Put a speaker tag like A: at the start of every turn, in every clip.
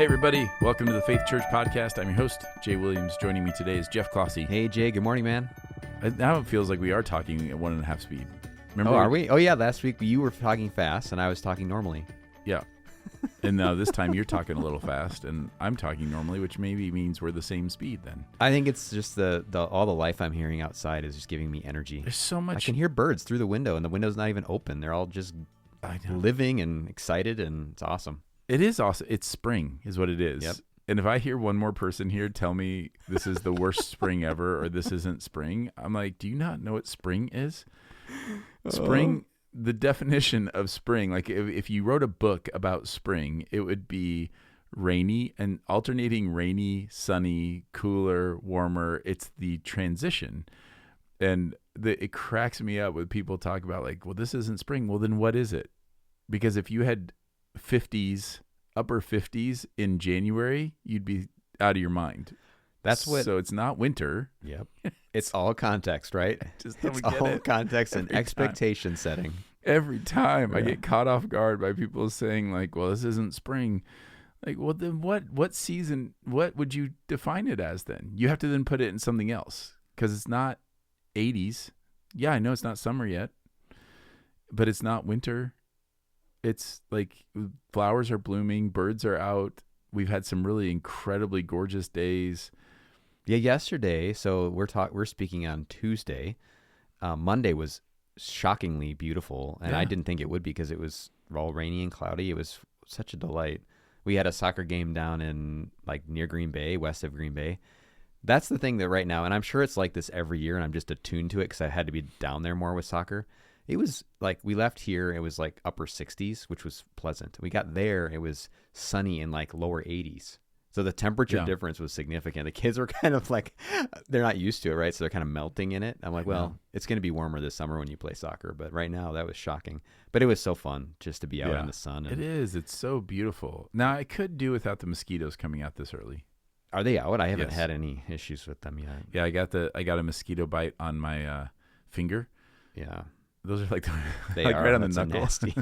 A: Hey, everybody. Welcome to the Faith Church Podcast. I'm your host, Jay Williams. Joining me today is Jeff Clossy.
B: Hey, Jay. Good morning, man.
A: Now it feels like we are talking at 1.5 speed.
B: Remember? Oh, are we? Oh, yeah. Last week you were talking fast and I was talking normally.
A: Yeah. And now this time you're talking a little fast and I'm talking normally, which maybe means we're the same speed then.
B: I think it's just all the life I'm hearing outside is just giving me energy.
A: There's so much.
B: I can hear birds through the window and the window's not even open. They're all just living and excited and it's awesome.
A: It is awesome. It's spring is what it is.
B: Yep.
A: And if I hear one more person here tell me this is the worst spring ever or this isn't spring, I'm like, do you not know what spring is? Spring, the definition of spring, like if you wrote a book about spring, it would be rainy and alternating rainy, sunny, cooler, warmer. It's the transition. And it cracks me up when people talk about like, well, this isn't spring. Well, then what is it? Because if you had 50s, upper 50s in January, you'd be out of your mind. So it's not winter.
B: Yep. It's all context, right?
A: Just
B: it's all context and expectation setting.
A: Every time I get caught off guard by people saying like, well, this isn't spring. Like, well, then what season, what would you define it as then? You have to then put it in something else because it's not 80s. Yeah, I know it's not summer yet, but it's not winter. It's like flowers are blooming, birds are out. We've had some really incredibly gorgeous days.
B: Yeah, yesterday. So we're speaking on Tuesday. Monday was shockingly beautiful, and I didn't think it would be because it was all rainy and cloudy. It was such a delight. We had a soccer game down in like near Green Bay, west of Green Bay. That's the thing that right now, and I'm sure it's like this every year, and I'm just attuned to it because I had to be down there more with soccer. It was like we left here, it was like upper 60s, which was pleasant. We got there, it was sunny in like lower 80s. So the temperature difference was significant. The kids were kind of like, they're not used to it, right? So they're kind of melting in it. I'm like, well, it's going to be warmer this summer when you play soccer. But right now, that was shocking. But it was so fun just to be out in the sun.
A: It is. It's so beautiful. Now, I could do without the mosquitoes coming out this early.
B: Are they out? I haven't had any issues with them yet.
A: Yeah, I got a mosquito bite on my finger.
B: Yeah.
A: Those are like,
B: they
A: like
B: are
A: right on the
B: That's
A: knuckle.
B: nasty.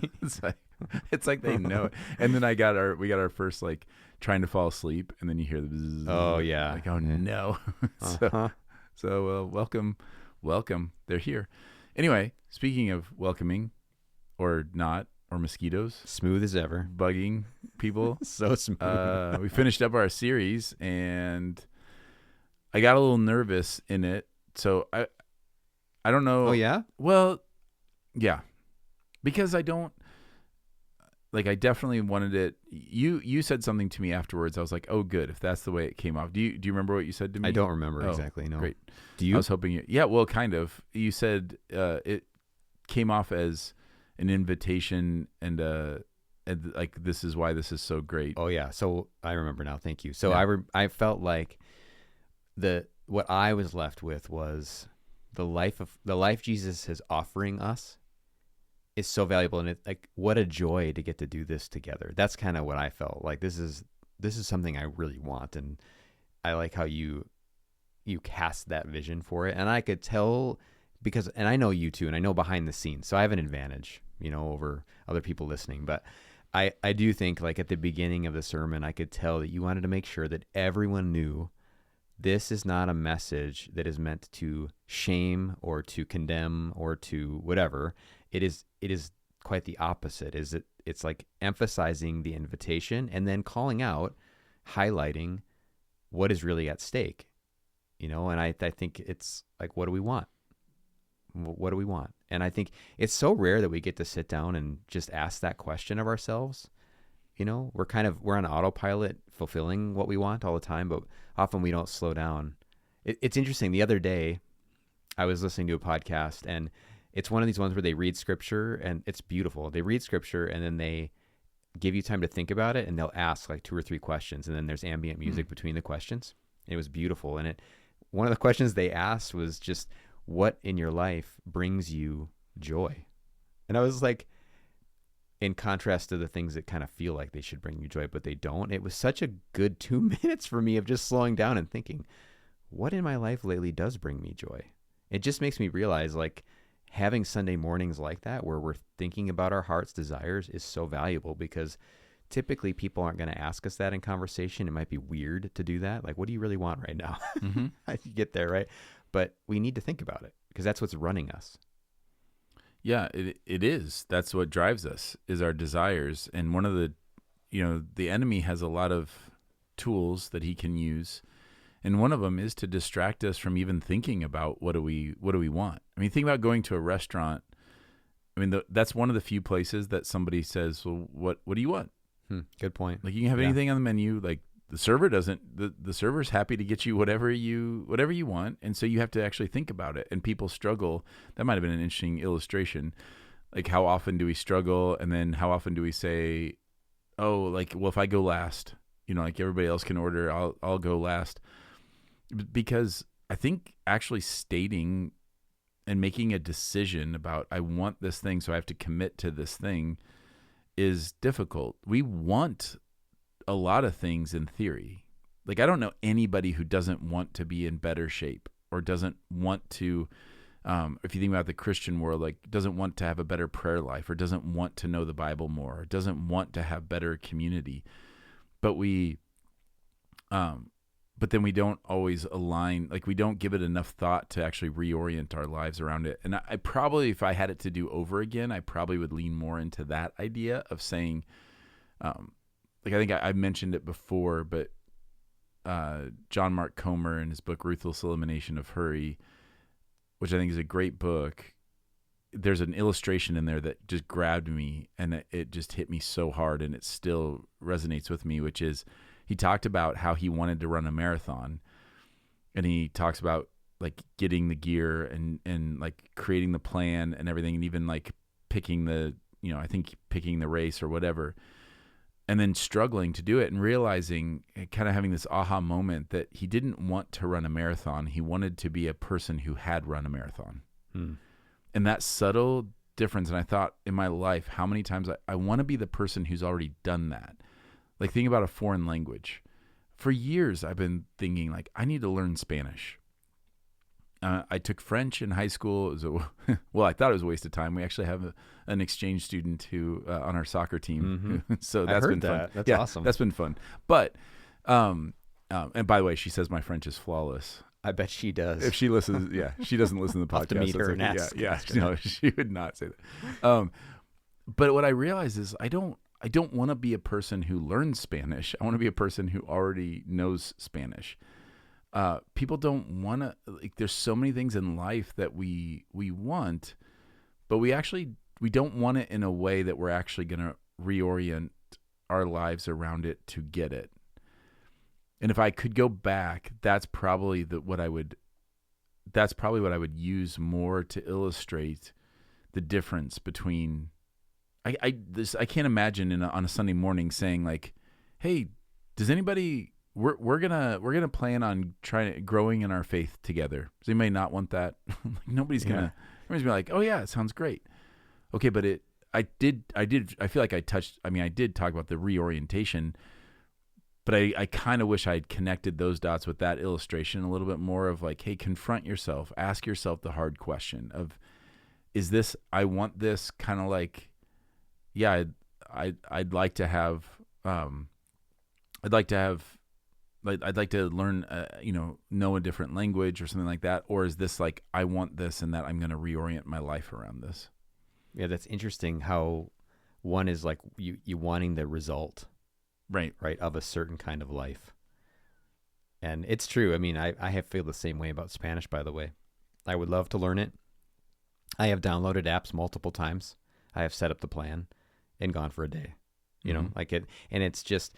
A: it's like they know it. And then we got our first like trying to fall asleep, and then you hear the bzzz.
B: Oh yeah.
A: Like, oh no. So welcome. They're here. Anyway, speaking of welcoming, or not, or mosquitoes,
B: smooth as ever,
A: bugging people.
B: So smooth.
A: We finished up our series, and I got a little nervous in it. So I don't know.
B: Oh, yeah?
A: Well, yeah. Because I definitely wanted it. You said something to me afterwards. I was like, oh, good. If that's the way it came off. Do you remember what you said to me?
B: I don't remember exactly. No.
A: Great.
B: Do you?
A: I was hoping yeah, well, kind of. You said it came off as an invitation and like, this is why this is so great.
B: Oh, yeah. So I remember now. Thank you. So I felt like what I was left with was the life Jesus is offering us is so valuable, and it's like, what a joy to get to do this together. That's kind of what I felt like. This is something I really want, and I like how you cast that vision for it. And I could tell and I know you too, and I know behind the scenes, so I have an advantage, over other people listening. But I do think like at the beginning of the sermon, I could tell that you wanted to make sure that everyone knew this is not a message that is meant to shame or to condemn or to whatever. It is quite the opposite. It's like emphasizing the invitation and then calling out, highlighting what is really at stake. And I think it's like, what do we want? What do we want? And I think it's so rare that we get to sit down and just ask that question of ourselves. We're on autopilot fulfilling what we want all the time, but often we don't slow down. It's interesting. The other day I was listening to a podcast, and it's one of these ones where they read scripture, and it's beautiful. They read scripture and then they give you time to think about it, and they'll ask like 2 or 3 questions, and then there's ambient music between the questions. It was beautiful. And one of the questions they asked was just, what in your life brings you joy? And I was like, in contrast to the things that kind of feel like they should bring you joy, but they don't. It was such a good 2 minutes for me of just slowing down and thinking, what in my life lately does bring me joy? It just makes me realize like having Sunday mornings like that, where we're thinking about our heart's desires, is so valuable, because typically people aren't going to ask us that in conversation. It might be weird to do that. Like, what do you really want right now?
A: Mm-hmm.
B: How do you get there, right? But we need to think about it because that's what's running us.
A: Yeah, it is. That's what drives us, is our desires. And one of the, the enemy has a lot of tools that he can use. And one of them is to distract us from even thinking about what do we want. I mean, think about going to a restaurant. I mean, that's one of the few places that somebody says, well, what do you want?
B: Good point.
A: Like, you can have anything on the menu. Like, the server doesn't, the server's happy to get you whatever you want. And so you have to actually think about it. And people struggle. That might've been an interesting illustration. Like, how often do we struggle? And then how often do we say, oh, like, well, if I go last, like everybody else can order, I'll go last. Because I think actually stating and making a decision about, I want this thing, so I have to commit to this thing, is difficult. We want a lot of things in theory. Like, I don't know anybody who doesn't want to be in better shape or doesn't want to, if you think about the Christian world, like, doesn't want to have a better prayer life or doesn't want to know the Bible more or doesn't want to have better community. But but then we don't always align, like, we don't give it enough thought to actually reorient our lives around it. And I probably, if I had it to do over again, I probably would lean more into that idea of saying, like, I think I mentioned it before, but John Mark Comer in his book, Ruthless Elimination of Hurry, which I think is a great book, there's an illustration in there that just grabbed me and it just hit me so hard, and it still resonates with me, which is, he talked about how he wanted to run a marathon, and he talks about, like, getting the gear and like creating the plan and everything, and even like picking the race or whatever, and then struggling to do it and realizing, kind of having this aha moment that he didn't want to run a marathon. He wanted to be a person who had run a marathon. And that subtle difference. And I thought in my life, how many times I want to be the person who's already done that. Like, think about a foreign language. For years, I've been thinking, like, I need to learn Spanish. I took French in high school. It was well, I thought it was a waste of time. We actually have an exchange student who on our soccer team. So that's been fun.
B: That's awesome.
A: That's been fun. But, and by the way, she says my French is flawless.
B: I bet she does.
A: If she listens, she doesn't listen to the podcast.
B: I'll have to meet her and ask.
A: No, she would not say that. But what I realize is I don't want to be a person who learns Spanish. I want to be a person who already knows Spanish. People don't want to, like, there's so many things in life that we want, but we don't want it in a way that we're actually going to reorient our lives around it to get it. And if I could go back, that's probably what I would use more to illustrate the difference between, I can't imagine on a Sunday morning saying, like, hey, does anybody, we're gonna plan on growing in our faith together. Does anybody not want that? Everybody's gonna be like, oh yeah, it sounds great. Okay, but I feel like I did talk about the reorientation, but I kind of wish I had connected those dots with that illustration a little bit more of, like, hey, confront yourself, ask yourself the hard question of, is this, I want this, kind of like, yeah, I'd like to have, I'd like to learn, know a different language or something like that. Or is this like, I want this and that I'm going to reorient my life around this?
B: Yeah, that's interesting how one is like you wanting the result, right, of a certain kind of life. And it's true. I mean, I feel the same way about Spanish, by the way. I would love to learn it. I have downloaded apps multiple times. I have set up the plan and gone for a day, you know, like it. And it's just,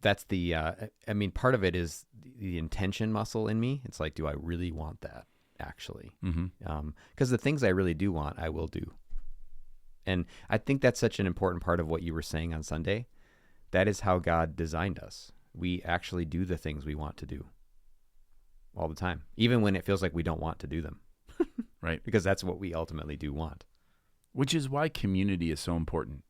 B: that's the, part of it is the intention muscle in me. It's like, do I really want that actually? Because the things I really do want, I will do. And I think that's such an important part of what you were saying on Sunday. That is how God designed us. We actually do the things we want to do all the time, even when it feels like we don't want to do them.
A: Right.
B: Because that's what we ultimately do want.
A: Which is why community is so important.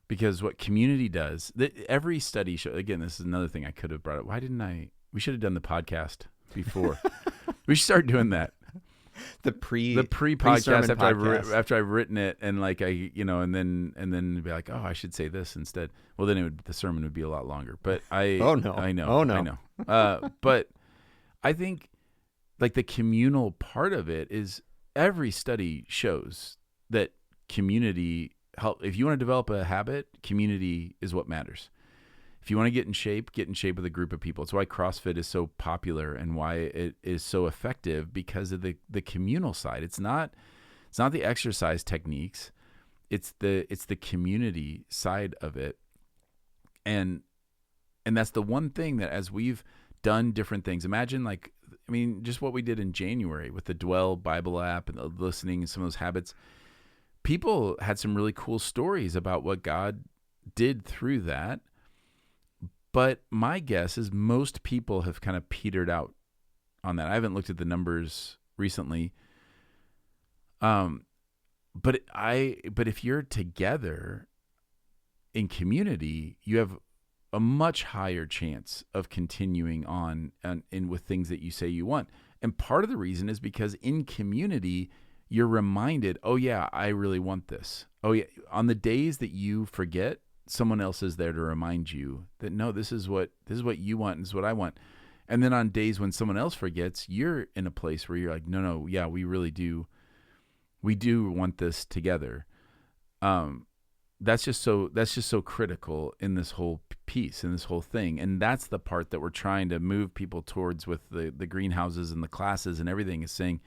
A: Because what community does, every study show, again, this is another thing I could have brought up. We should have done the podcast before. We should start doing that.
B: the pre
A: pre-podcast
B: pre-sermon podcast.
A: after I've written it, and like and then be like, oh, I should say this instead. Well, then the sermon would be a lot longer. But I know. I know. But I think like the communal part of it is every study shows that community help. If you want to develop a habit, community is what matters. If you want to get in shape with a group of people. It's why CrossFit is so popular and why it is so effective, because of the communal side. It's not the exercise techniques. It's the community side of it. And that's the one thing that, as we've done different things, imagine just what we did in January with the Dwell Bible app and the listening and some of those habits. People had some really cool stories about what God did through that. But my guess is most people have kind of petered out on that. I haven't looked at the numbers recently. But if you're together in community, you have a much higher chance of continuing on and with things that you say you want. And part of the reason is because in community, you're reminded, oh yeah, I really want this. Oh yeah, on the days that you forget, someone else is there to remind you that, no, this is what you want, and this is what I want. And then on days when someone else forgets, you're in a place where you're like, no, yeah, we really do. We do want this together. That's just so critical in this whole piece, in this whole thing. And that's the part that we're trying to move people towards with the greenhouses and the classes and everything, is saying,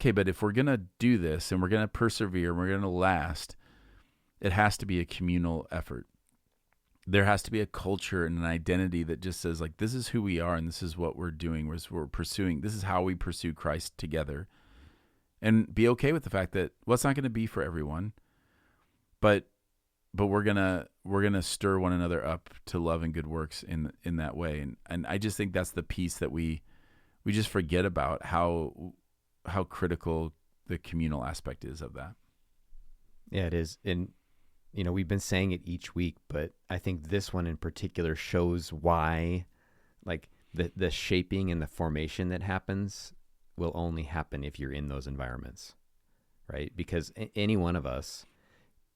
A: okay, but if we're going to do this and we're going to persevere and we're going to last, it has to be a communal effort. There has to be a culture and an identity that just says, like, this is who we are and this is what we're doing. We're pursuing. This is how we pursue Christ together, and be okay with the fact that, well, it's not going to be for everyone, but we're gonna stir one another up to love and good works in that way. And I just think that's the piece that we just forget about, how critical the communal aspect is of that.
B: Yeah, it is. And we've been saying it each week, but I think this one in particular shows why, like, the shaping and the formation that happens will only happen if you're in those environments, right? Because any one of us,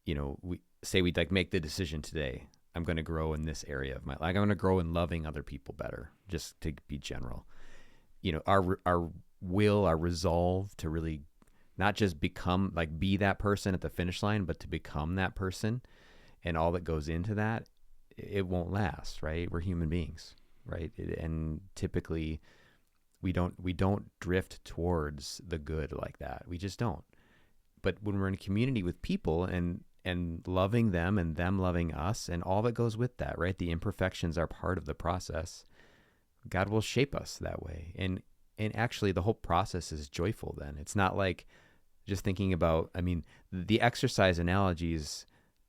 B: we say we'd like make the decision today, I'm going to grow in this area of my life. I'm going to grow in loving other people better, just to be general. Our will, our resolve to really not just be that person at the finish line, but to become that person, and all that goes into that, it won't last, right? We're human beings, right? And typically we don't drift towards the good like that. We just don't. But when we're in a community with people and loving them and them loving us and all that goes with that, right? The imperfections are part of the process. God will shape us that way. And actually the whole process is joyful then. It's not like just thinking about, the exercise analogies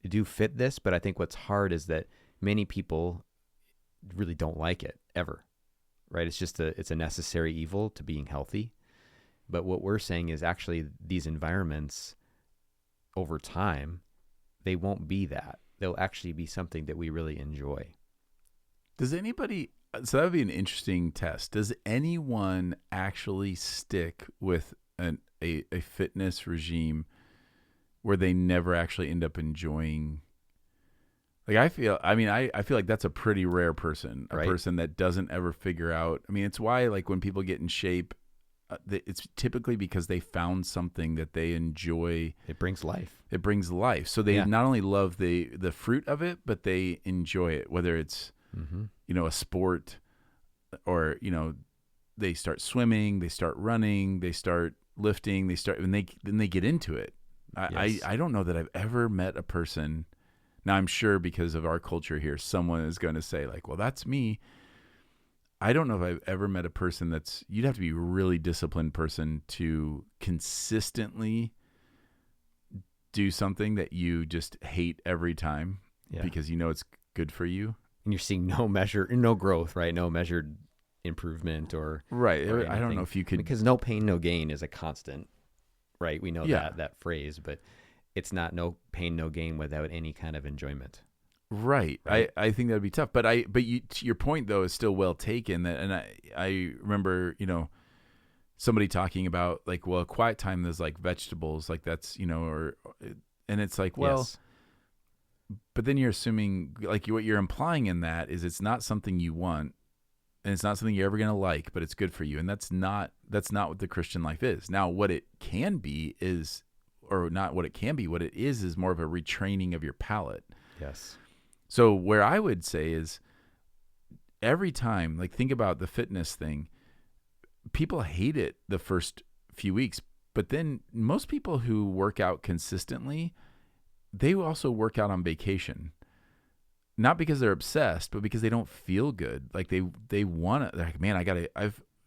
B: do fit this, but I think what's hard is that many people really don't like it ever, right? It's a necessary evil to being healthy. But what we're saying is actually these environments over time, they won't be that. They'll actually be something that we really enjoy.
A: So that would be an interesting test. Does anyone actually stick with a fitness regime where they never actually end up enjoying? Like, I feel like that's a pretty rare person, a person that doesn't ever figure out. It's why, like, when people get in shape, it's typically because they found something that they enjoy.
B: It brings life.
A: So they not only love the fruit of it, but they enjoy it, whether it's, a sport, or, they start swimming, they start running, they start lifting, then they get into it. Yes. I don't know that I've ever met a person. Now, I'm sure because of our culture here, someone is going to say, like, well, that's me. I don't know if I've ever met a person you'd have to be a really disciplined person to consistently do something that you just hate every time because it's good for you.
B: And you're seeing no growth, right? No measured improvement or
A: right.
B: Or
A: I don't know if you could,
B: because no pain, no gain is a constant, right? We know that phrase, but it's not no pain, no gain without any kind of enjoyment.
A: Right. I think that'd be tough. But your point though is still well taken. And I remember, somebody talking about like, well, quiet time is like vegetables, like that's, and it's like, well,
B: Yes.
A: but then you're assuming like what you're implying in that is it's not something you want and it's not something you're ever going to like, but it's good for you. And that's not what the Christian life is. Now, what it can be is, or not what it can be, what it is more of a retraining of your palate.
B: Yes.
A: So where I would say is every time, like think about the fitness thing, people hate it the first few weeks, but then most people who work out consistently, they also work out on vacation. Not because they're obsessed, but because they don't feel good. Like they want to, like, man,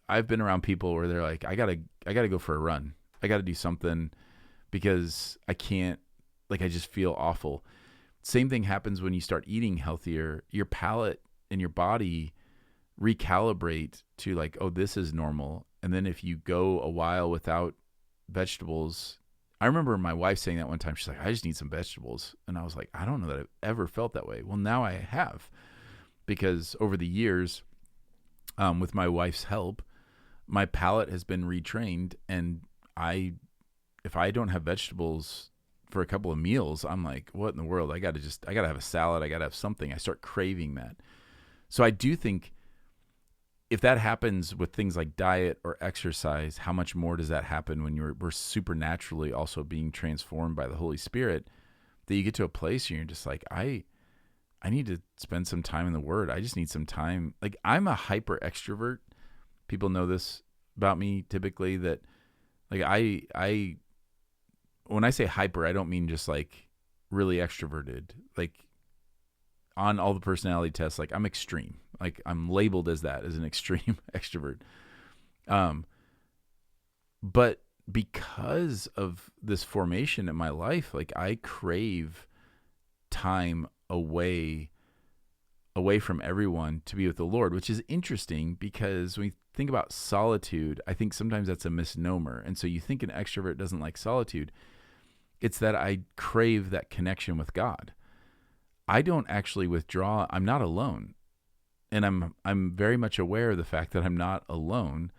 A: I've been around people where they're like, I gotta go for a run. I gotta do something because I can't, like, I just feel awful. Same thing happens when you start eating healthier. Your palate and your body recalibrate to like, oh, this is normal. And then if you go a while without vegetables, I remember my wife saying that one time. She's like, I just need some vegetables. And I was like, I don't know that I've ever felt that way. Well, now I have, because over the years, with my wife's help, my palate has been retrained. And if I don't have vegetables for a couple of meals, I'm like, what in the world? I got to have a salad. I got to have something. I start craving that. So I do think if that happens with things like diet or exercise, how much more does that happen when we're supernaturally also being transformed by the Holy Spirit, that you get to a place where you're just like, I need to spend some time in the Word. I just need some time. Like, I'm a hyper extrovert. People know this about me typically, that like I when I say hyper, I don't mean just like really extroverted. Like on all the personality tests, like I'm extreme. Like I'm labeled as that, as an extreme extrovert. But because of this formation in my life, like I crave time away from everyone to be with the Lord, which is interesting because when we think about solitude, I think sometimes that's a misnomer. And so you think an extrovert doesn't like solitude. It's that I crave that connection with God. I don't actually withdraw. I'm not alone. And I'm very much aware of the fact that I'm not alone.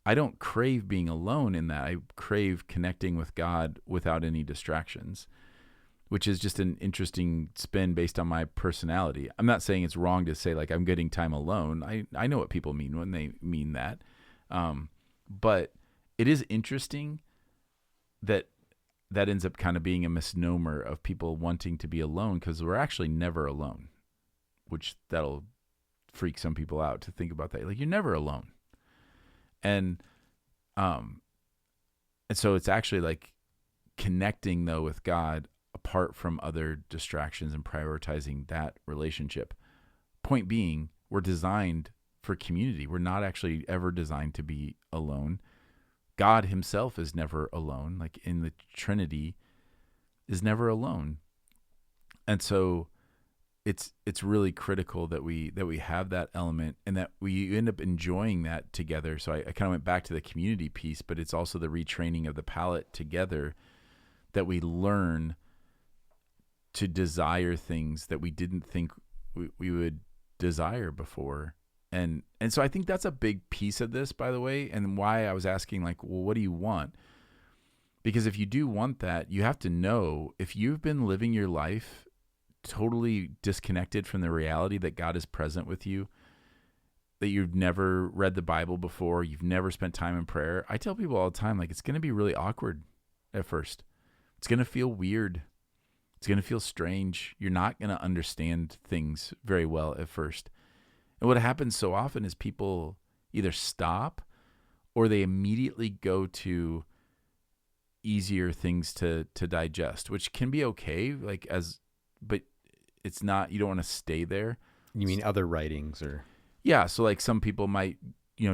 A: I don't crave being alone in that. I crave connecting with God without any distractions, which is just an interesting spin based on my personality. I'm not saying it's wrong to say like I'm getting time alone. I know what people mean when they mean that. But it is interesting that ends up kind of being a misnomer of people wanting to be alone, because we're actually never alone, which that'll freak some people out to think about that. Like, you're never alone. And so it's actually like connecting though with God apart from other distractions and prioritizing that relationship. Point being, we're designed for community. We're not actually ever designed to be alone. God himself is never alone, like in the Trinity is never alone. And so it's really critical that we have that element and that we end up enjoying that together. So I kind of went back to the community piece, but it's also the retraining of the palate together, that we learn to desire things that we didn't think we would desire before. And so I think that's a big piece of this, by the way, and why I was asking, like, well, what do you want? Because if you do want that, you have to know if you've been living your life totally disconnected from the reality that God is present with you, that you've never read the Bible before, you've never spent time in prayer. I tell people all the time, like, it's going to be really awkward at first. It's going to feel weird. It's going to feel strange. You're not going to understand things very well at first. And what happens so often is people either stop or they immediately go to easier things to digest, which can be okay, but it's not, you don't want to stay there.
B: You mean other writings or?
A: Yeah. So like some people might,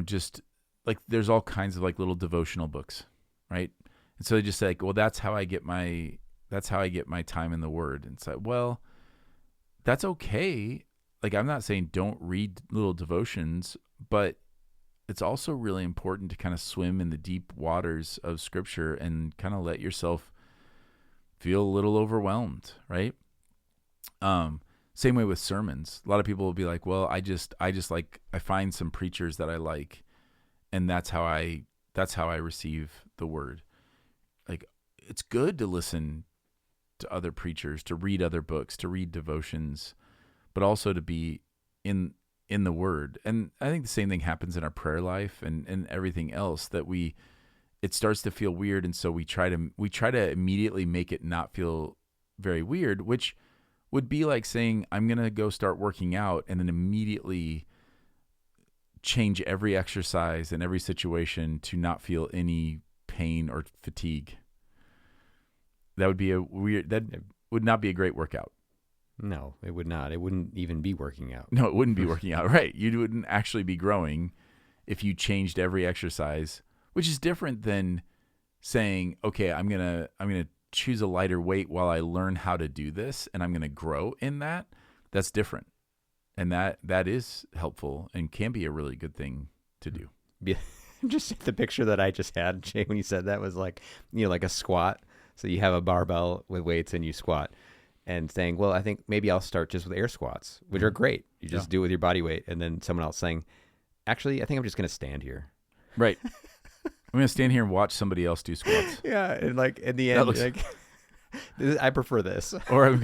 A: just like there's all kinds of like little devotional books, right? And so they just say like, well, that's how I get my time in the Word. And it's like, well, that's okay. Like, I'm not saying don't read little devotions, but it's also really important to kind of swim in the deep waters of Scripture and kind of let yourself feel a little overwhelmed, right? Same way with sermons. A lot of people will be like, well, I just like, I find some preachers that I like, and that's how I That's how I receive the word. Like, it's good to listen to other preachers, to read other books, to read devotions, but also to be in the word. And I think the same thing happens in our prayer life and everything else, that it starts to feel weird, and so we try to immediately make it not feel very weird, which would be like saying I'm going to go start working out and then immediately change every exercise and every situation to not feel any pain or fatigue. That would not be a great workout.
B: No, it would not. It wouldn't even be working out.
A: No, it wouldn't be working out. Right. You wouldn't actually be growing if you changed every exercise, which is different than saying, okay, I'm going to choose a lighter weight while I learn how to do this, and I'm going to grow in that. That's different. And that is helpful and can be a really good thing to do.
B: Yeah. Just the picture that I just had, Jay, when you said that was like, like a squat. So you have a barbell with weights and you squat, and saying, well, I think maybe I'll start just with air squats, which are great. You just do it with your body weight. And then someone else saying, actually, I think I'm just going to stand here.
A: Right. I'm going to stand here and watch somebody else do squats.
B: Yeah. And like in the end, I prefer this.
A: Or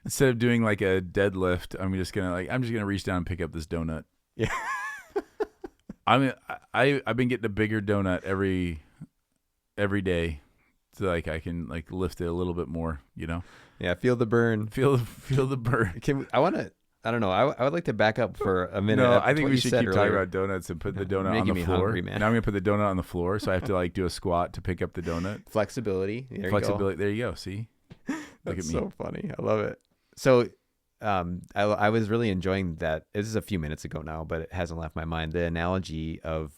A: instead of doing like a deadlift, I'm just going to reach down and pick up this donut.
B: Yeah.
A: I've been getting a bigger donut every day. So like I can like lift it a little bit more,
B: Yeah, feel the burn.
A: Feel the burn.
B: I don't know. I would like to back up for a minute.
A: No, I think we should keep talking about donuts and put the donut on the floor.
B: Hungry, man.
A: Now I'm going to put the donut on the floor, so I have to like do a squat to pick up the donut.
B: Flexibility.
A: There you go. See? Look
B: That's
A: at me.
B: So funny. I love it. So I was really enjoying that. This is a few minutes ago now, but it hasn't left my mind. The analogy of,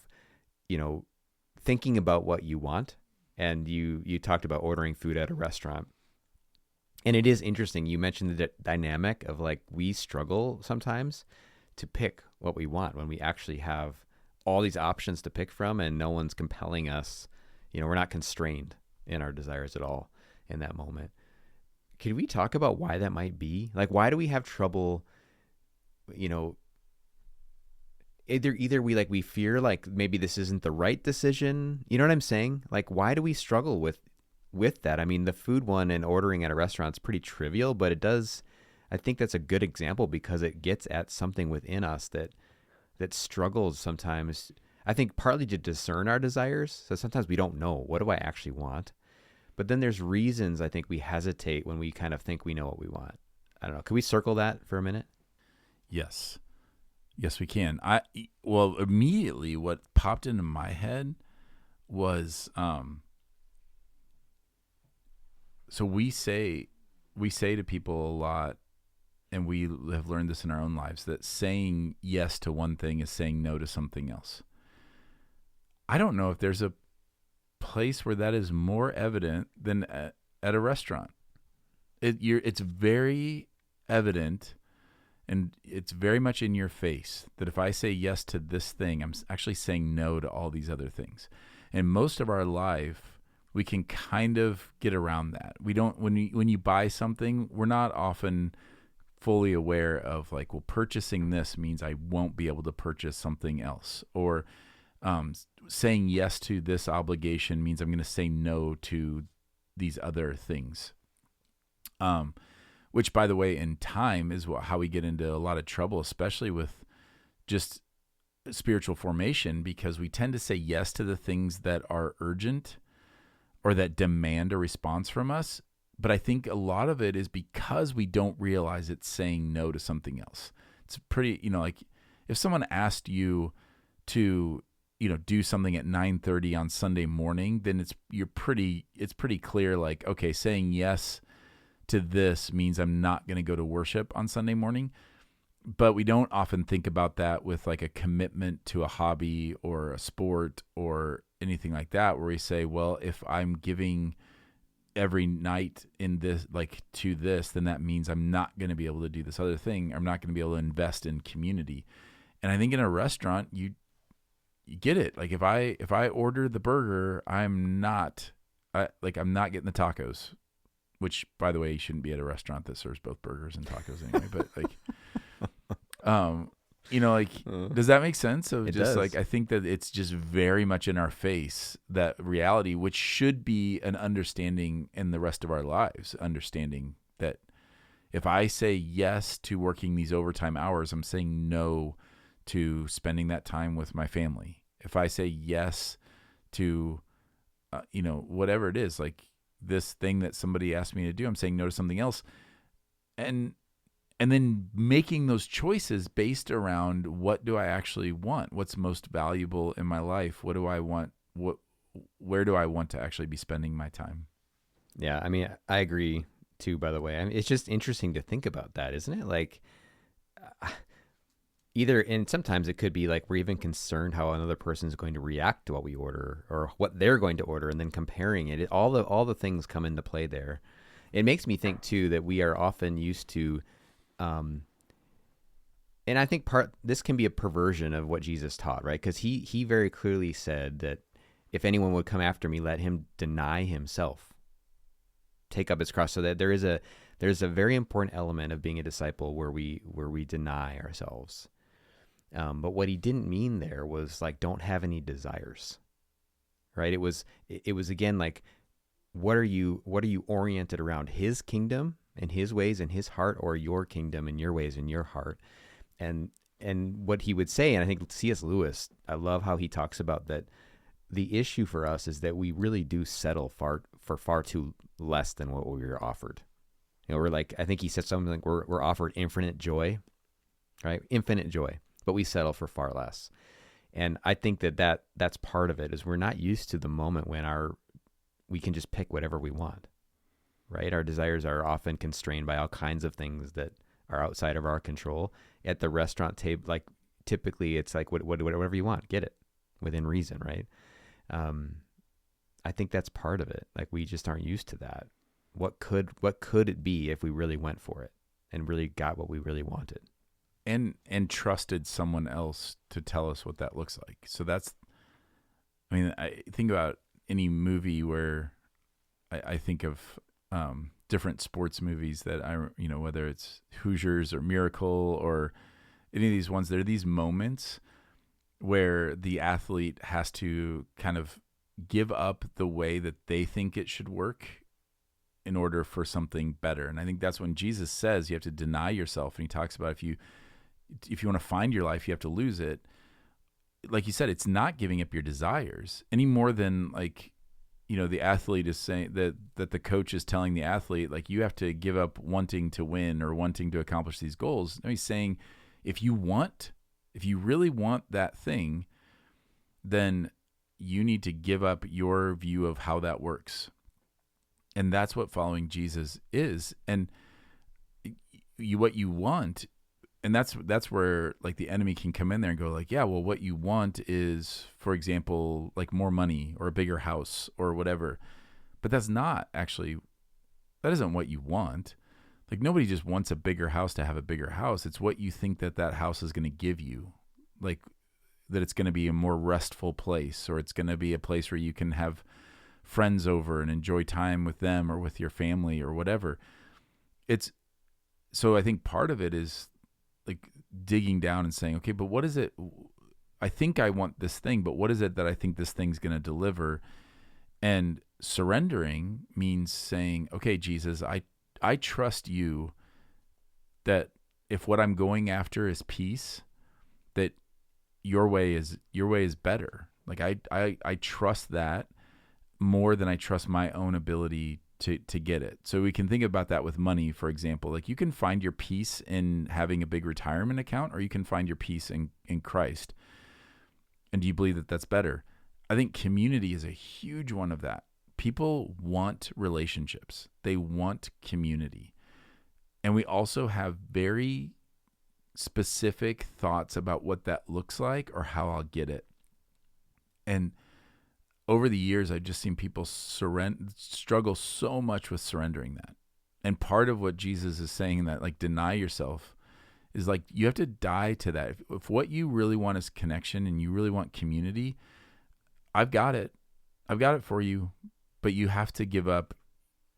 B: thinking about what you want. And you talked about ordering food at a restaurant. And it is interesting. You mentioned the dynamic of like we struggle sometimes to pick what we want when we actually have all these options to pick from and no one's compelling us. We're not constrained in our desires at all in that moment. Could we talk about why that might be? Like, why do we have trouble, either we fear like maybe this isn't the right decision. You know what I'm saying? Like, why do we struggle with that? I mean, the food one and ordering at a restaurant is pretty trivial, but I think that's a good example because it gets at something within us that struggles sometimes. I think partly to discern our desires. So sometimes we don't know, what do I actually want? But then there's reasons I think we hesitate when we kind of think we know what we want. I don't know. Can we circle that for a minute?
A: Yes. Yes, we can. Immediately what popped into my head was, so we say to people a lot, and we have learned this in our own lives, that saying yes to one thing is saying no to something else. I don't know if there's a place where that is more evident than at a restaurant. It's very evident. And it's very much in your face that if I say yes to this thing, I'm actually saying no to all these other things. And most of our life, we can kind of get around that. We don't, when you buy something, we're not often fully aware of like, well, purchasing this means I won't be able to purchase something else. Or saying yes to this obligation means I'm going to say no to these other things. Which, by the way, in time is how we get into a lot of trouble, especially with just spiritual formation, because we tend to say yes to the things that are urgent or that demand a response from us. But I think a lot of it is because we don't realize it's saying no to something else. It's pretty, like if someone asked you to, do something at 9:30 on Sunday morning, then it's pretty clear, like, okay, saying yes to this means I'm not going to go to worship on Sunday morning. But we don't often think about that with like a commitment to a hobby or a sport or anything like that, where we say, well, if I'm giving every night in this, like to this, then that means I'm not going to be able to do this other thing. I'm not going to be able to invest in community. And I think in a restaurant, you get it. Like if I order the burger, I'm not getting the tacos. Which, by the way, you shouldn't be at a restaurant that serves both burgers and tacos anyway. But like, like, does that make sense? So
B: It
A: just
B: does.
A: like, I think that it's just very much in our face, that reality, which should be an understanding in the rest of our lives, understanding that if I say yes to working these overtime hours, I'm saying no to spending that time with my family. If I say yes to, whatever it is, like this thing that somebody asked me to do, I'm saying no to something else. And then making those choices based around, what do I actually want? What's most valuable in my life? What do I want? Where do I want to actually be spending my time?
B: Yeah, I mean, I agree too, by the way. I mean, it's just interesting to think about that, isn't it? Like, either, and sometimes it could be like we're even concerned how another person is going to react to what we order or what they're going to order, and then comparing it. All the things come into play there. It makes me think too that we are often used to, and I think this can be a perversion of what Jesus taught, right? Because he very clearly said that if anyone would come after me, let him deny himself, take up his cross. So that there's a very important element of being a disciple where we deny ourselves. But what he didn't mean there was like, don't have any desires, right? It was again, like, what are you oriented around? His kingdom and his ways and his heart, or your kingdom and your ways and your heart? And what he would say, and I think C.S. Lewis, I love how he talks about that. The issue for us is that we really do settle for far too less than what we were offered. We're like, I think he said something like we're offered infinite joy, right? Infinite joy, but we settle for far less. And I think that's part of it, is we're not used to the moment when we can just pick whatever we want, right? Our desires are often constrained by all kinds of things that are outside of our control. At the restaurant table, like, typically it's like, whatever you want, get it within reason, right? I think that's part of it. Like, we just aren't used to that. What could it be if we really went for it and really got what we really wanted?
A: And trusted someone else to tell us what that looks like. So I think about any movie where I think of different sports movies that whether it's Hoosiers or Miracle or any of these ones, there are these moments where the athlete has to kind of give up the way that they think it should work in order for something better. And I think that's when Jesus says you have to deny yourself. And he talks about if you want to find your life, you have to lose it. Like you said, it's not giving up your desires any more than, like, the athlete is saying that the coach is telling the athlete, like, you have to give up wanting to win or wanting to accomplish these goals. No, he's saying, if you really want that thing, then you need to give up your view of how that works. And that's what following Jesus is. And what you want, and that's where, like, the enemy can come in there and go, like, yeah, well, what you want is, for example, like more money or a bigger house or whatever. But that isn't what you want. Like, nobody just wants a bigger house to have a bigger house. It's what you think that house is going to give you. Like, that it's going to be a more restful place, or it's going to be a place where you can have friends over and enjoy time with them or with your family or whatever. So I think part of it is, like, digging down and saying, okay, but what is it? I think I want this thing, but what is it that I think this thing's going to deliver? And surrendering means saying, okay, Jesus, I trust you that if what I'm going after is peace, that your way is better. Like, I trust that more than I trust my own ability to get it. So we can think about that with money, for example. Like, you can find your peace in having a big retirement account, or you can find your peace in Christ. And do you believe that that's better? I think community is a huge one of that. People want relationships. They want community. And we also have very specific thoughts about what that looks like or how I'll get it. And over the years, I've just seen people struggle so much with surrendering that. And part of what Jesus is saying, that, like, deny yourself, is like, you have to die to that. If what you really want is connection and you really want community, I've got it for you, but you have to give up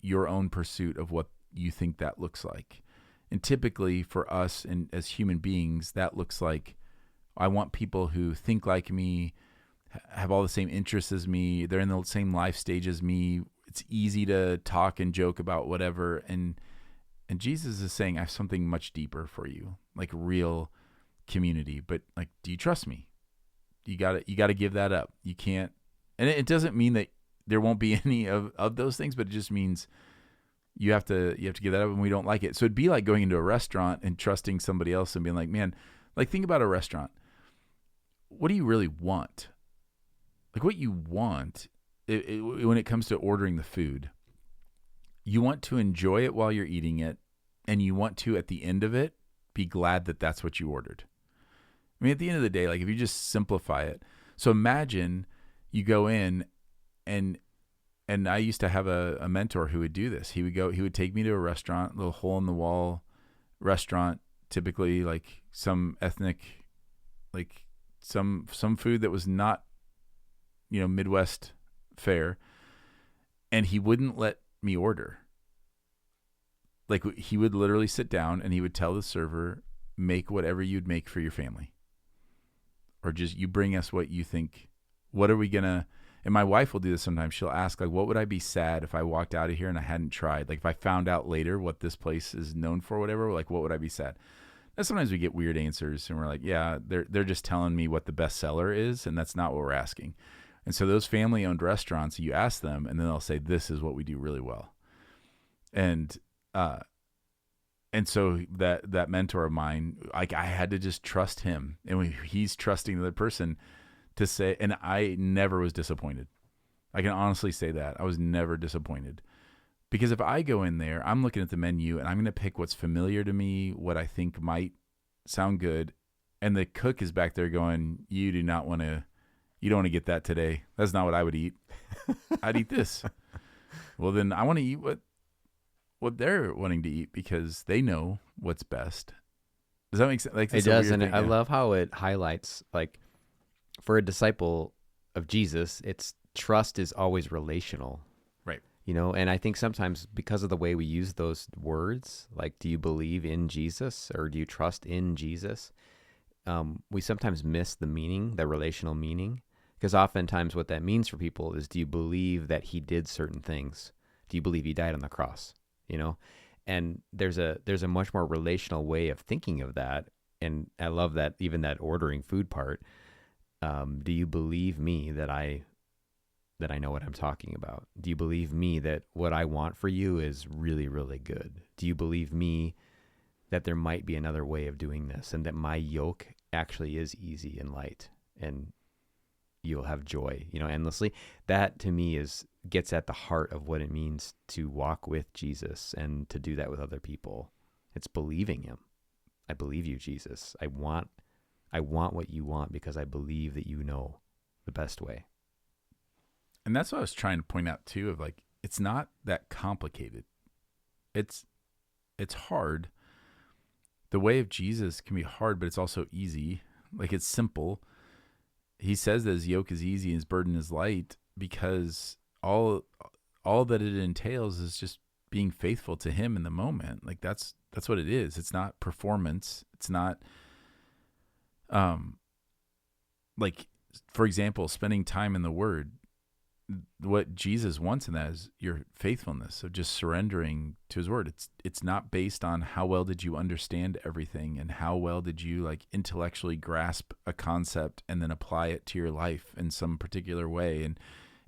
A: your own pursuit of what you think that looks like. And typically for us and as human beings, that looks like I want people who think like me, have all the same interests as me, they're in the same life stage as me. It's easy to talk and joke about whatever. And Jesus is saying, I have something much deeper for you, like real community. But like, do you trust me? You gotta give that up. You can't, and it doesn't mean that there won't be any of those things, but it just means you have to give that up, and we don't like it. So it'd be like going into a restaurant and trusting somebody else and being like, man, like think about a restaurant. What do you really want? Like what you want when it comes to ordering the food, you want to enjoy it while you're eating it, and you want to, at the end of it, be glad that that's what you ordered. I mean, at the end of the day, like if you just simplify it. So imagine you go in and I used to have a mentor who would do this. He would take me to a restaurant, little hole in the wall restaurant, typically like some ethnic, like some food that was not, Midwest fare. And he wouldn't let me order. Like he would literally sit down and he would tell the server, make whatever you'd make for your family. Or just you bring us what you think. What are we gonna? And my wife will do this sometimes. She'll ask, like, what would I be sad if I walked out of here and I hadn't tried? Like if I found out later what this place is known for, whatever, like what would I be sad? And sometimes we get weird answers and we're like, yeah, they're just telling me what the best seller is, and that's not what we're asking. And so those family-owned restaurants, you ask them, and then they'll say, this is what we do really well. And so that mentor of mine, like I had to just trust him, and he's trusting the other person to say, and I never was disappointed. I can honestly say that I was never disappointed, because if I go in there, I'm looking at the menu and I'm going to pick what's familiar to me, what I think might sound good. And the cook is back there going, you don't want to get that today. That's not what I would eat. I'd eat this. Well, then I want to eat what they're wanting to eat because they know what's best. Does that make sense? Like,
B: it does, and I love how it highlights, like, for a disciple of Jesus, it's trust is always relational.
A: Right.
B: And I think sometimes because of the way we use those words, like, do you believe in Jesus or do you trust in Jesus? We sometimes miss the meaning, the relational meaning, because oftentimes what that means for people is, do you believe that he did certain things? Do you believe he died on the cross? And there's a much more relational way of thinking of that. And I love that, even that ordering food part. Do you believe me that I know what I'm talking about? Do you believe me that what I want for you is really, really good? Do you believe me that there might be another way of doing this, and that my yoke actually is easy and light, and you'll have joy, endlessly? That to me gets at the heart of what it means to walk with Jesus and to do that with other people. It's believing him. I believe you, Jesus. I want what you want because I believe that you know the best way.
A: And that's what I was trying to point out too, of like, it's not that complicated. It's hard. The way of Jesus can be hard, but it's also easy. Like, it's simple. He says that his yoke is easy and his burden is light because all that it entails is just being faithful to him in the moment. Like that's what it is. It's not performance. It's not like, for example, spending time in the Word. What Jesus wants in that is your faithfulness of just surrendering to his Word. It's not based on how well did you understand everything and how well did you like intellectually grasp a concept and then apply it to your life in some particular way. And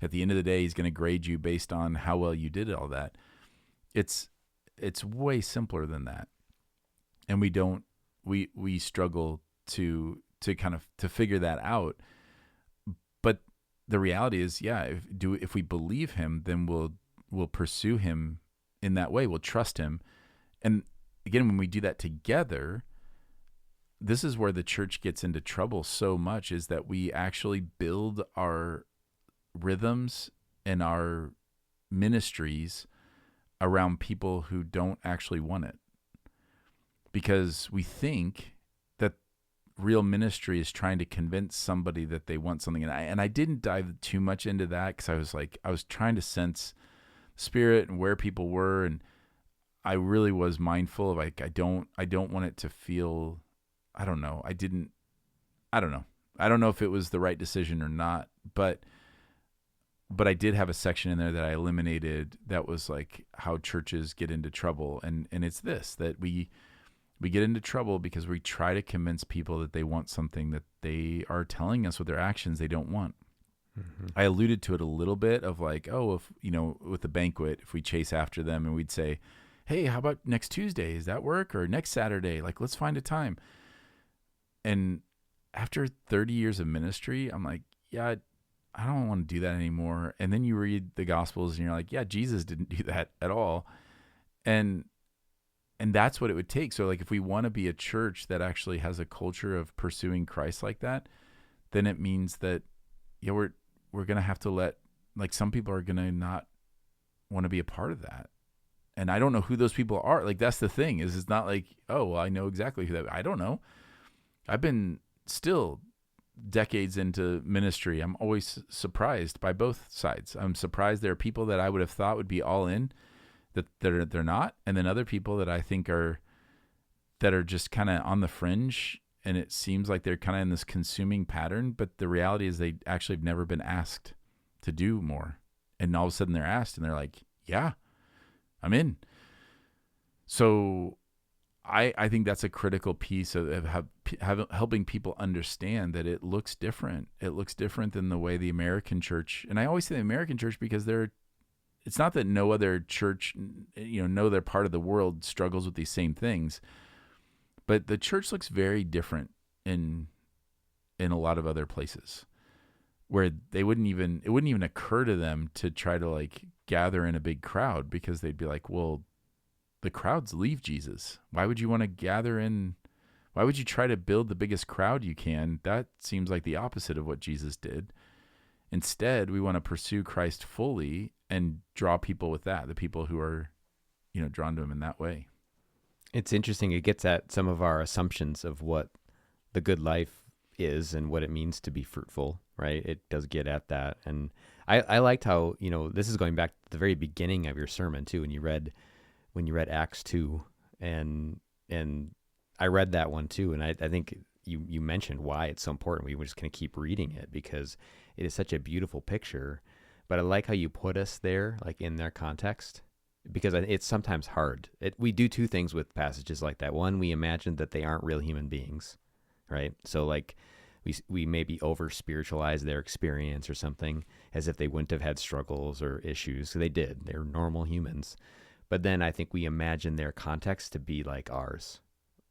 A: at the end of the day, he's going to grade you based on how well you did all that. It's way simpler than that. And we struggle to kind of to figure that out. But the reality is, yeah, if we believe him, then we'll pursue him in that way. We'll trust him. And again, when we do that together, this is where the church gets into trouble so much, is that we actually build our rhythms and our ministries around people who don't actually want it. Because we think that real ministry is trying to convince somebody that they want something. And I didn't dive too much into that because I was trying to sense spirit and where people were. And I really was mindful of like, I don't want it to feel, I don't know. I don't know. I don't know if it was the right decision or not, but I did have a section in there that I eliminated that was like how churches get into trouble. And it's this, that we get into trouble because we try to convince people that they want something that they are telling us with their actions they don't want. Mm-hmm. I alluded to it a little bit of like, oh, if, with the banquet, if we chase after them and we'd say, hey, how about next Tuesday? Does that work? Or next Saturday? Like, let's find a time. And after 30 years of ministry, I'm like, yeah, I don't want to do that anymore. And then you read the Gospels and you're like, yeah, Jesus didn't do that at all. And that's what it would take. So like, if we want to be a church that actually has a culture of pursuing Christ like that, then it means that, yeah, we're going to have to let, like, some people are going to not want to be a part of that. And I don't know who those people are. Like, that's the thing, is it's not like, oh, well, I know exactly who that, I don't know. I've been still decades into ministry. I'm always surprised by both sides. I'm surprised there are people that I would have thought would be all in, that they're not, and then other people that I think are just kind of on the fringe, and it seems like they're kind of in this consuming pattern, but the reality is they actually have never been asked to do more, and all of a sudden they're asked and they're like, yeah, I'm in. So I think that's a critical piece of helping people understand that it looks different. It looks different than the way the American church, and I always say the American church because it's not that no other church, no other part of the world struggles with these same things, but the church looks very different in a lot of other places, where it wouldn't even occur to them to try to like gather in a big crowd, because they'd be like, well, the crowds leave Jesus. Why would you want to gather in? Why would you try to build the biggest crowd you can? That seems like the opposite of what Jesus did. Instead, we want to pursue Christ fully and draw people with that, the people who are, drawn to him in that way.
B: It's interesting. It gets at some of our assumptions of what the good life is and what it means to be fruitful, right? It does get at that. And I liked how, this is going back to the very beginning of your sermon too, when you read Acts 2, and I read that one too. And I think you mentioned why it's so important. We were just going to keep reading it because it is such a beautiful picture. But I like how you put us there, like in their context, because it's sometimes hard. We do two things with passages like that. One, we imagine that they aren't real human beings, right? So like we maybe over spiritualize their experience or something, as if they wouldn't have had struggles or issues. So they did. They're normal humans. But then I think we imagine their context to be like ours,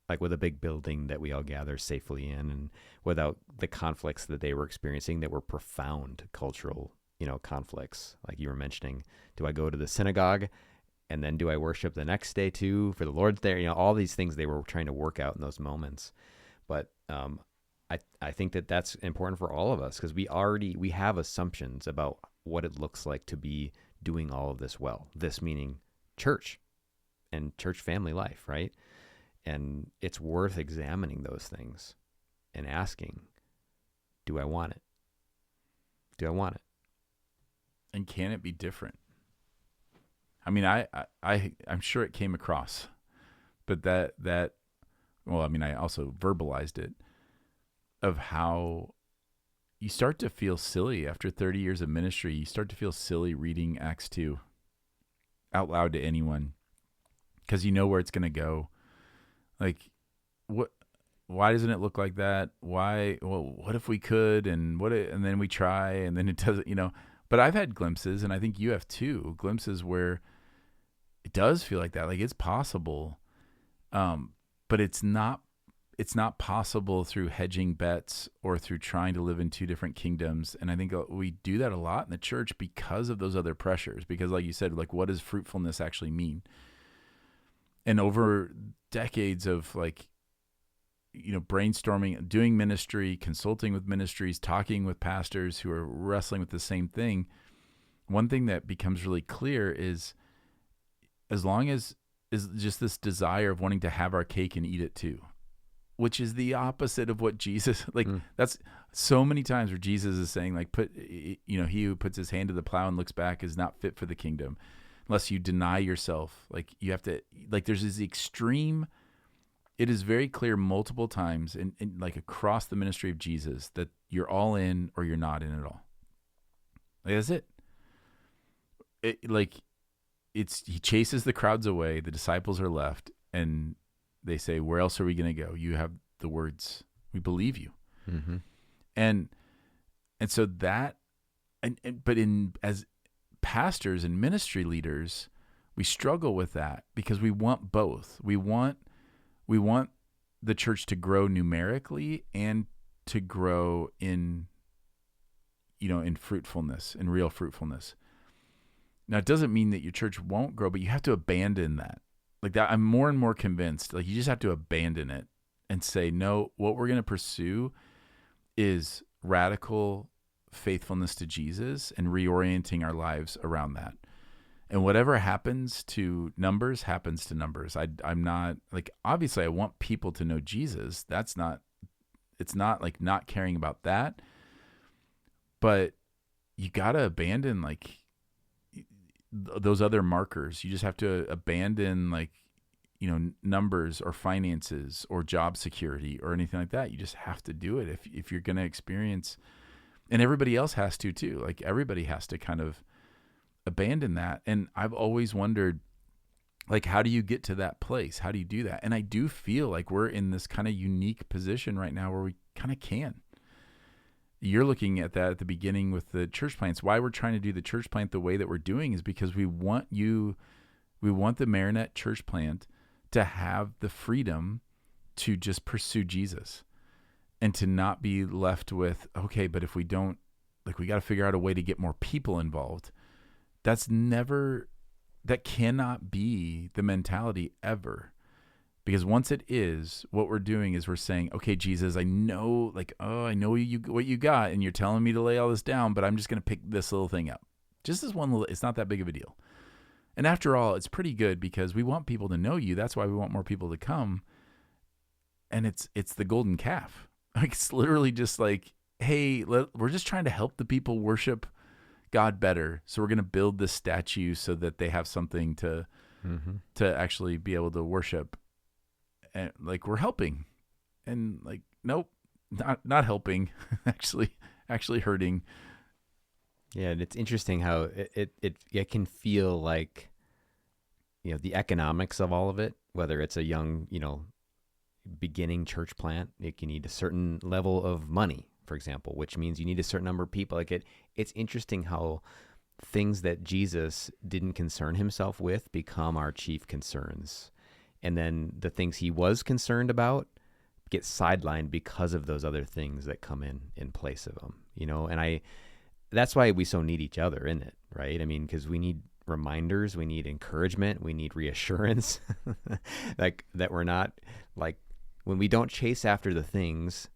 B: like with a big building that we all gather safely in, and without the conflicts that they were experiencing that were profound cultural conflicts. Like you were mentioning, do I go to the synagogue and then do I worship the next day too for the Lord's there? All these things they were trying to work out in those moments. But I think that that's important for all of us, because we have assumptions about what it looks like to be doing all of this well. This meaning church and church family life, right? And it's worth examining those things and asking, do I want it? Do I want it?
A: And can it be different? I mean, I'm sure it came across, but I also verbalized it, of how you start to feel silly after 30 years of ministry. You start to feel silly reading Acts 2 out loud to anyone, because you know where it's going to go. Like, why doesn't it look like that? Why? Well, what if we could? And then we try, and then it doesn't. But I've had glimpses, and I think you have too, glimpses where it does feel like that. Like, it's possible, but it's not possible through hedging bets or through trying to live in two different kingdoms. And I think we do that a lot in the church because of those other pressures. Because, like you said, like, what does fruitfulness actually mean? And over decades of brainstorming, doing ministry, consulting with ministries, talking with pastors who are wrestling with the same thing, one thing that becomes really clear is, as long as is just this desire of wanting to have our cake and eat it too, which is the opposite of what Jesus, that's so many times where Jesus is saying, like, he who puts his hand to the plow and looks back is not fit for the kingdom. unless you deny yourself. Like you have to, like there's this extreme, it is very clear multiple times in like across the ministry of Jesus that you're all in or you're not in at all. Like that's it. He chases the crowds away. The disciples are left and they say, where else are we going to go? You have the words. We believe you.
B: Mm-hmm.
A: And so that, but as pastors and ministry leaders, we struggle with that because we want both. We want the church to grow numerically and to grow in fruitfulness, in real fruitfulness. Now, it doesn't mean that your church won't grow, but you have to abandon that. Like that, I'm more and more convinced, like you just have to abandon it and say, no, what we're going to pursue is radical faithfulness to Jesus and reorienting our lives around that. And whatever happens to numbers happens to numbers. I'm not like, obviously I want people to know Jesus. It's not like not caring about that, but you got to abandon like those other markers. You just have to abandon like, numbers or finances or job security or anything like that. You just have to do it if you're going to experience, and everybody else has to too. Like everybody has to kind of abandon that. And I've always wondered, like, how do you get to that place? How do you do that? And I do feel like we're in this kind of unique position right now where we kind of can. You're looking at that at the beginning with the church plants. Why we're trying to do the church plant the way that we're doing is because we want the Marinette church plant to have the freedom to just pursue Jesus and to not be left with, okay, but if we don't, like, we got to figure out a way to get more people involved. That cannot be the mentality ever. Because once it is, what we're doing is we're saying, okay, Jesus, I know what you got, and you're telling me to lay all this down, but I'm just going to pick this little thing up. Just this one little, it's not that big of a deal. And after all, it's pretty good because we want people to know you. That's why we want more people to come. And it's the golden calf. Like, it's literally just like, hey, we're just trying to help the people worship God better. So we're going to build this statue so that they have something to actually be able to worship. And like, we're helping, and like, nope, not helping, actually hurting.
B: Yeah. And it's interesting how it can feel like, the economics of all of it, whether it's a young, beginning church plant, it can need a certain level of money, for example, which means you need a certain number of people. Like it's interesting how things that Jesus didn't concern himself with become our chief concerns. And then the things he was concerned about get sidelined because of those other things that come in place of them, and that's why we so need each other in it, right? I mean, because we need reminders, we need encouragement, we need reassurance, like that we're not, like, when we don't chase after the things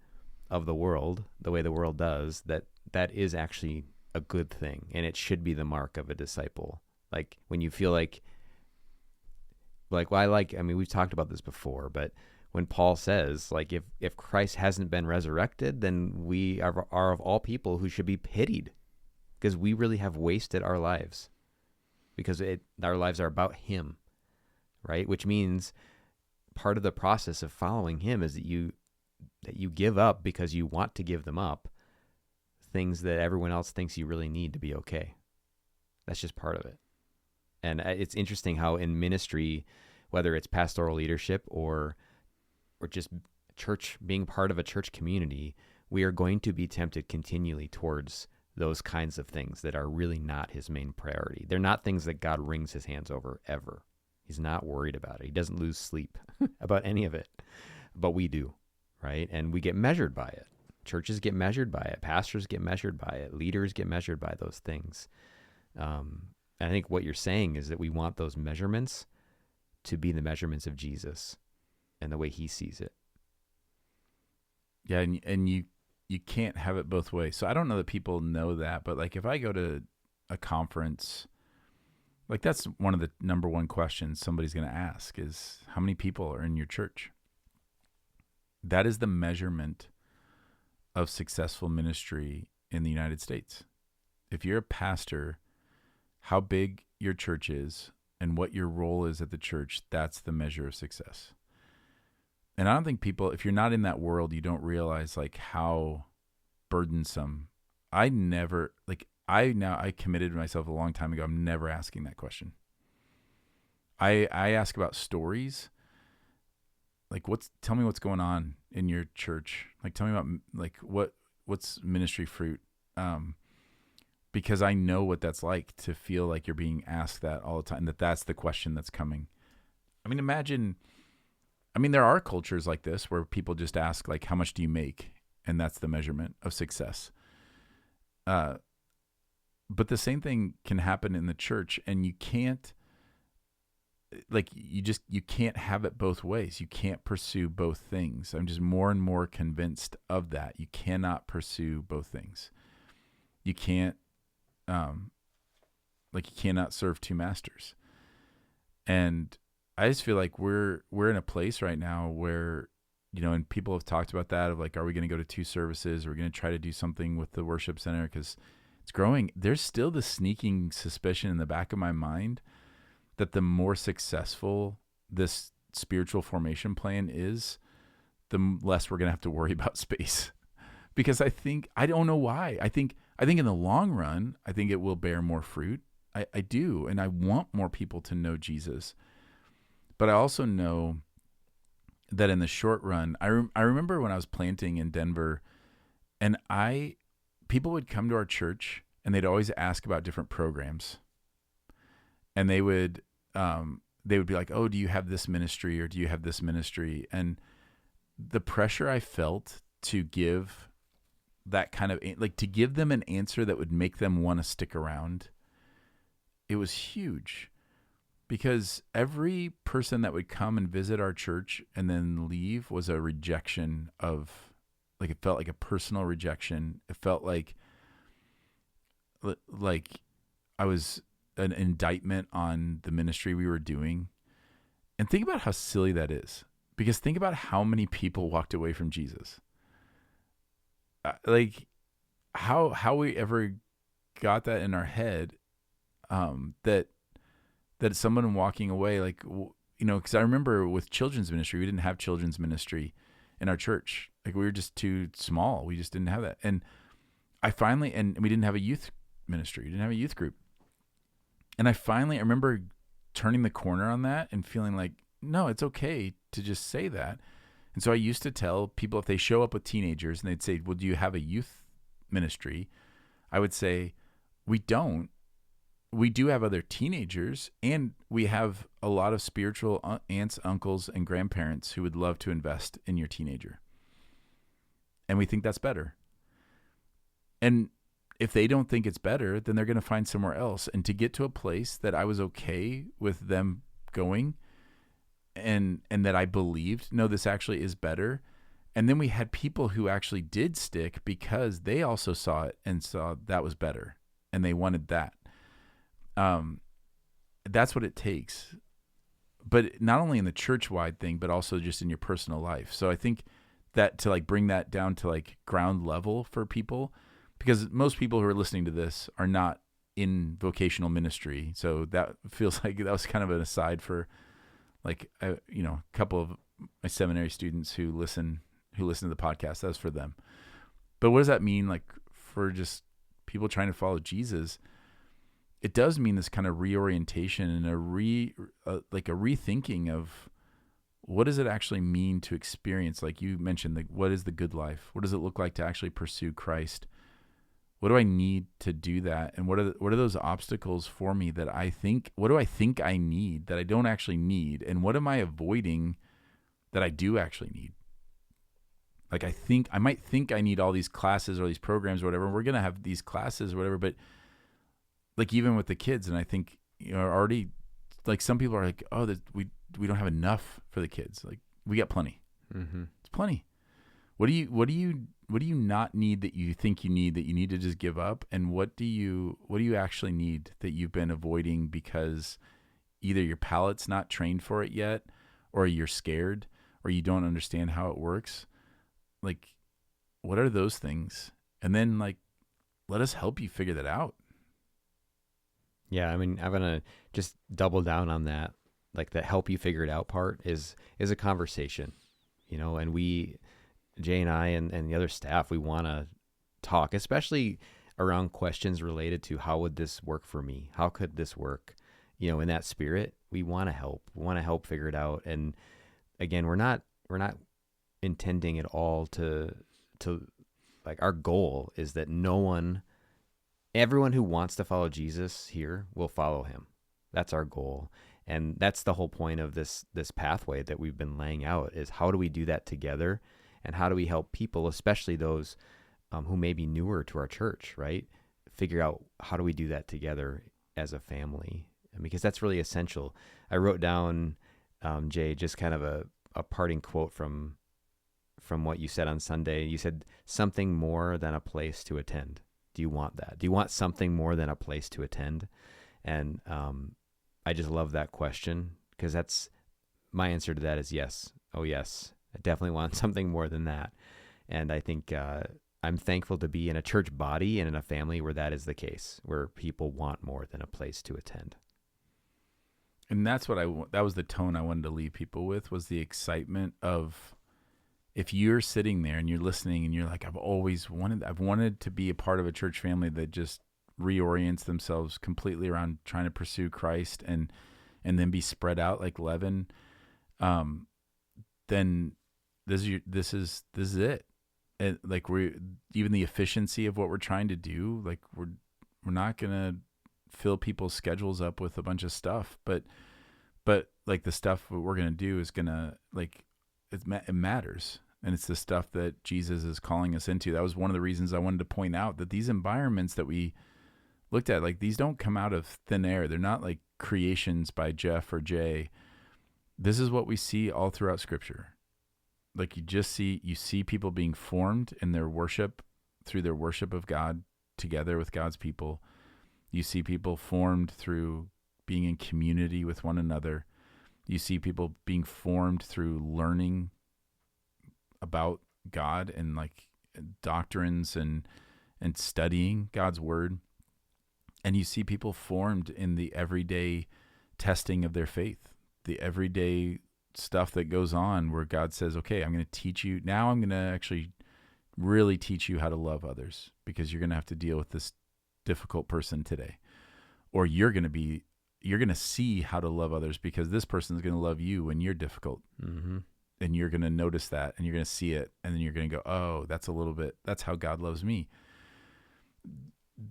B: of the world the way the world does, that is actually a good thing, and it should be the mark of a disciple. Like when you feel like we've talked about this before, but when Paul says, like, if Christ hasn't been resurrected, then we are of all people who should be pitied, because we really have wasted our lives, because our lives are about him, right? Which means part of the process of following him is that you give up, because you want to give them up, things that everyone else thinks you really need to be okay. That's just part of it. And it's interesting how in ministry, whether it's pastoral leadership or just church, being part of a church community, we are going to be tempted continually towards those kinds of things that are really not his main priority. They're not things that God wrings his hands over ever. He's not worried about it. He doesn't lose sleep about any of it, but we do, right? And we get measured by it. Churches get measured by it. Pastors get measured by it. Leaders get measured by those things. And I think what you're saying is that we want those measurements to be the measurements of Jesus and the way he sees it.
A: Yeah, and you can't have it both ways. So I don't know that people know that, but like if I go to a conference, like that's one of the number one questions somebody's going to ask is, how many people are in your church? That is the measurement of successful ministry in the United States. If you're a pastor, how big your church is and what your role is at the church, that's the measure of success. And I don't think people, if you're not in that world, you don't realize like how burdensome. I committed myself a long time ago. I'm never asking that question. I ask about stories. Like tell me what's going on in your church. Like tell me about like what's ministry fruit. Because I know what that's like to feel like you're being asked that all the time, that's the question that's coming. I mean, there are cultures like this where people just ask like, how much do you make? And that's the measurement of success. But the same thing can happen in the church, and you can't, like, you can't have it both ways. You can't pursue both things. I'm just more and more convinced of that. You cannot pursue both things. You can't, you cannot serve two masters. And I just feel like we're in a place right now where, and people have talked about that of like, are we going to go to 2 services? Or are we going to try to do something with the worship center? Because it's growing. There's still the sneaking suspicion in the back of my mind that the more successful this spiritual formation plan is, the less we're going to have to worry about space. Because I don't know why. I think in the long run, I think it will bear more fruit. I do. And I want more people to know Jesus. But I also know that in the short run, I remember when I was planting in Denver, and people would come to our church and they'd always ask about different programs. And they would be like, oh, do you have this ministry or do you have this ministry? And the pressure I felt to give that kind of, like, to give them an answer that would make them want to stick around, it was huge. Because every person that would come and visit our church and then leave was a rejection of, like, it felt like a personal rejection. It felt like I was an indictment on the ministry we were doing. And think about how silly that is. Because think about how many people walked away from Jesus. Like how we ever got that in our head, that someone walking away, like, because I remember with children's ministry, we didn't have children's ministry in our church. Like, we were just too small. We just didn't have that. And and we didn't have a youth ministry. We didn't have a youth group. And I remember turning the corner on that and feeling like, no, it's okay to just say that. And so I used to tell people, if they show up with teenagers and they'd say, well, do you have a youth ministry? I would say, we don't. We do have other teenagers, and we have a lot of spiritual aunts, uncles, and grandparents who would love to invest in your teenager. And we think that's better. And if they don't think it's better, then they're going to find somewhere else. And to get to a place that I was okay with them going, and that I believed, no, this actually is better. And then we had people who actually did stick because they also saw it and saw that was better, and they wanted that. That's what it takes, but not only in the church-wide thing, but also just in your personal life. So I think that to like bring that down to like ground level for people, because most people who are listening to this are not in vocational ministry. So that feels like that was kind of an aside for like, a couple of my seminary students who listen to the podcast. That was for them. But what does that mean? Like, for just people trying to follow Jesus? It does mean this kind of reorientation and a rethinking of what does it actually mean to experience, like you mentioned, what is the good life? What does it look like to actually pursue Christ? What do I need to do that? And what are those obstacles for me that what do I think I need that I don't actually need? And what am I avoiding that I do actually need? Like, I might think I need all these classes or these programs or whatever. We're going to have these classes or whatever, but like, even with the kids, and I think, already, like, some people are like, oh, we don't have enough for the kids. Like, we got plenty.
B: Mm-hmm.
A: It's plenty. What do you not need that you think you need that you need to just give up? And what do you actually need that you've been avoiding because either your palate's not trained for it yet, or you're scared, or you don't understand how it works? Like, what are those things? And then, like, let us help you figure that out.
B: Yeah, I mean, I'm gonna just double down on that. Like the help you figure it out part is a conversation, and Jay and I and the other staff, we want to talk, especially around questions related to how would this work for me? How could this work? In that spirit, we want to help. We want to help figure it out. And again, we're not intending at all to like, our goal is that everyone who wants to follow Jesus here will follow him. That's our goal. And that's the whole point of this pathway that we've been laying out, is how do we do that together, and how do we help people, especially those who may be newer to our church, right? Figure out how do we do that together as a family, because that's really essential. I wrote down, Jay, just kind of a parting quote from what you said on Sunday. You said something more than a place to attend. Do you want that? Do you want something more than a place to attend? And I just love that question, because that's my answer to that is yes. Oh, yes. I definitely want something more than that. And I think I'm thankful to be in a church body and in a family where that is the case, where people want more than a place to attend.
A: And that's what that was the tone I wanted to leave people with, was the excitement of, if you're sitting there and you're listening and you're like, I've wanted to be a part of a church family that just reorients themselves completely around trying to pursue Christ and then be spread out like leaven, then this is it. And like, even the efficiency of what we're trying to do, like we're not gonna fill people's schedules up with a bunch of stuff, but like the stuff what we're gonna do is gonna, like, it matters. And it's the stuff that Jesus is calling us into. That was one of the reasons I wanted to point out that these environments that we looked at, like, these don't come out of thin air. They're not like creations by Jeff or Jay. This is what we see all throughout Scripture. Like, you see people being formed in their worship, through their worship of God together with God's people. You see people formed through being in community with one another. You see people being formed through learning about God and like doctrines and studying God's word. And you see people formed in the everyday testing of their faith, the everyday stuff that goes on where God says, okay, I'm going to teach you. Now I'm going to actually really teach you how to love others, because you're going to have to deal with this difficult person today. Or you're going to see how to love others, because this person is going to love you when you're difficult.
B: Mm-hmm.
A: And you're going to notice that, and you're going to see it. And then you're going to go, oh, that's how God loves me.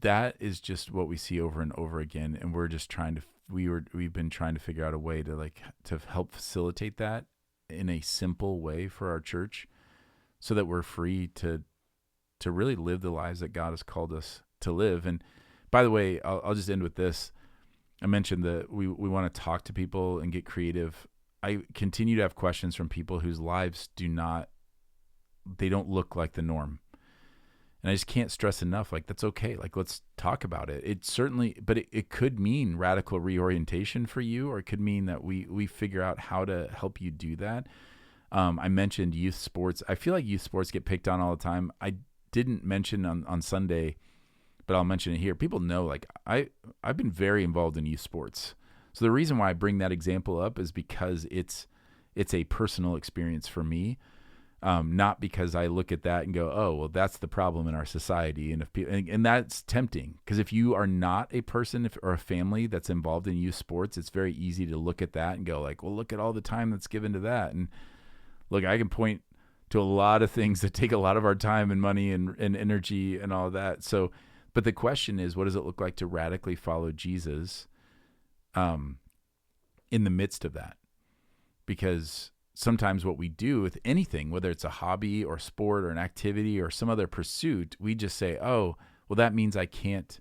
A: That is just what we see over and over again. And we're just we've been trying to figure out a way to help facilitate that in a simple way for our church, so that we're free to really live the lives that God has called us to live. And by the way, I'll just end with this. I mentioned that we want to talk to people and get creative. I continue to have questions from people whose lives they don't look like the norm. And I just can't stress enough, like, that's okay. Like, let's talk about it. It certainly, but it could mean radical reorientation for you, or it could mean that we figure out how to help you do that. I mentioned youth sports. I feel like youth sports get picked on all the time. I didn't mention on Sunday, but I'll mention it here. People know, like, I've been very involved in youth sports. So the reason why I bring that example up is because it's a personal experience for me. Not because I look at that and go, oh, well, that's the problem in our society. And if people, and that's tempting, because if you are not a person or a family that's involved in youth sports, it's very easy to look at that and go like, well, look at all the time that's given to that. And look, I can point to a lot of things that take a lot of our time and money and energy and all of that. So, but the question is, what does it look like to radically follow Jesus in the midst of that? Because sometimes what we do with anything, whether it's a hobby or sport or an activity or some other pursuit, we just say, oh, well, that means I can't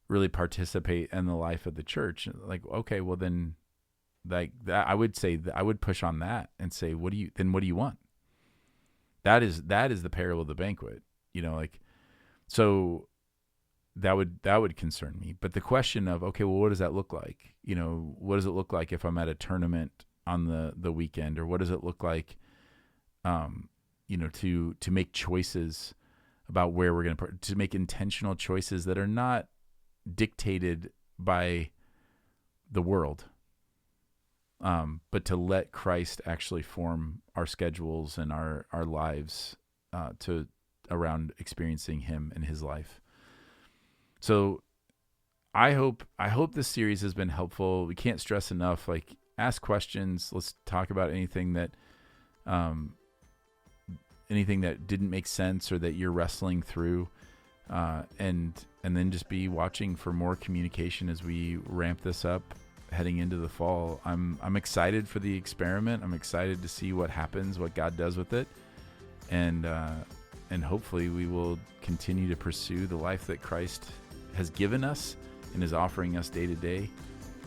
A: really participate in the life of the church. Like, okay, well then, like that, I would say that I would push on that and say, what do you want? That is the parable of the banquet, like, so that would concern me. But the question of, okay, well, what does that look like? What does it look like if I'm at a tournament on the weekend, or what does it look like, to make choices about where we're going to make intentional choices that are not dictated by the world, but to let Christ actually form our schedules and our lives to around experiencing him and his life. So I hope this series has been helpful. We can't stress enough, like, ask questions. Let's talk about anything that didn't make sense or that you're wrestling through, and then just be watching for more communication as we ramp this up heading into the fall. I'm excited for the experiment. I'm excited to see what happens, what God does with it, and hopefully we will continue to pursue the life that Christ has given us and is offering us day to day.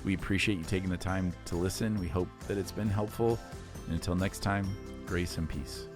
A: We appreciate you taking the time to listen. We hope that it's been helpful. And until next time, grace and peace.